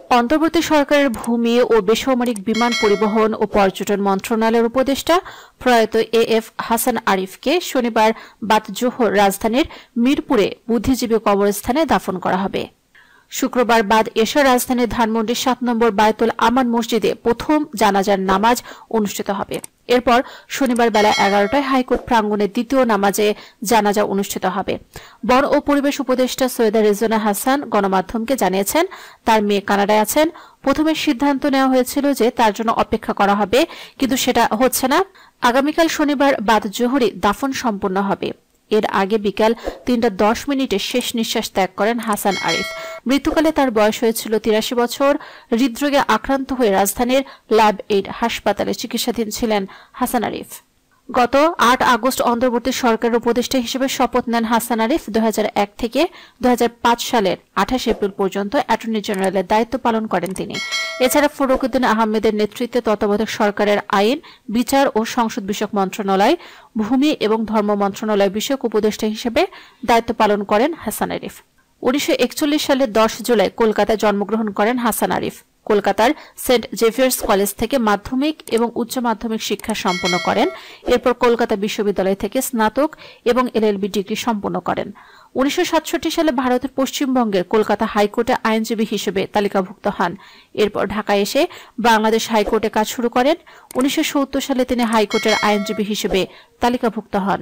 অন্তর্বর্তী সরকারের ভূমি ও বেসামরিক বিমান পরিবহন ও পর্যটন মন্ত্রণালয়ের উপদেষ্টা প্রয়াত এএফ হাসান আরিফকে শনিবার বাদ-জোহর রাজধানীর মিরপুরে বুদ্ধিজীবী কবরস্থানে দাফন করা হবে। শুক্রবার বাদ এশা রাজধানীর ধানমন্ডির ৭ নম্বর বায়তুল আমান মসজিদে প্রথম জানাজার নামাজ অনুষ্ঠিত হবে। এরপর শনিবার বেলা ১১টায় হাইকোর্ট প্রাঙ্গণে দ্বিতীয় নামাজে জানাজা অনুষ্ঠিত হবে। বন ও পরিবেশ উপদেষ্টা সৈয়দা রেজওয়ানা হাসান গণমাধ্যমকে জানিয়েছেন, তার মেয়ে কানাডায় আছেন। প্রথমে সিদ্ধান্ত নেওয়া হয়েছিল যে তার জন্য অপেক্ষা করা হবে, কিন্তু সেটা হচ্ছে না। আগামীকাল শনিবার বাদ জোহরে দাফন সম্পন্ন হবে। এর আগে বিকাল ৩:১০ শেষ নিঃশ্বাস ত্যাগ করেন হাসান আরিফ। মৃত্যুকালে তার বয়স হয়েছিল ৮৩ বছর। হৃদরোগে আক্রান্ত হয়ে রাজধানীর ল্যাব এইড হাসপাতালে চিকিৎসাধীন ছিলেন হাসান আরিফ। গত ৮ আগস্ট অন্তর্বর্তী সরকারের উপদেষ্টা হিসেবে শপথ নেন হাসান আরিফ। ২০০১ থেকে ২০০৫ সালের ২৮ এপ্রিল পর্যন্ত অ্যাটর্নি জেনারেলের দায়িত্ব পালন করেন তিনি। এছাড়া ফরুকুদ্দিন আহমেদের নেতৃত্বে তত্ত্বাবধায়ক সরকারের আইন, বিচার ও সংসদ বিষয়ক মন্ত্রণালয়, ভূমি এবং ধর্ম মন্ত্রণালয় বিষয়ক উপদেষ্টা হিসেবে দায়িত্ব পালন করেন হাসান আরিফ। ১৯৪১ সালের ১০ জুলাই কলকাতায় জন্মগ্রহণ করেন হাসান আরিফ। কলকাতার সেন্ট জেভিয়ার্স কলেজ থেকে মাধ্যমিক এবং উচ্চ মাধ্যমিক শিক্ষা সম্পন্ন করেন। এরপর কলকাতা বিশ্ববিদ্যালয় থেকে স্নাতক এবং এলএলবি ডিগ্রি সম্পন্ন করেন। ১৯৬৭ সালে ভারতের পশ্চিমবঙ্গের কলকাতা হাইকোর্টে আইনজীবী হিসেবে তালিকাভুক্ত হন। এরপর ঢাকায় এসে বাংলাদেশ হাইকোর্টে কাজ শুরু করেন। ১৯৭০ সালে তিনি হাইকোর্টের আইনজীবী হিসেবে তালিকাভুক্ত হন।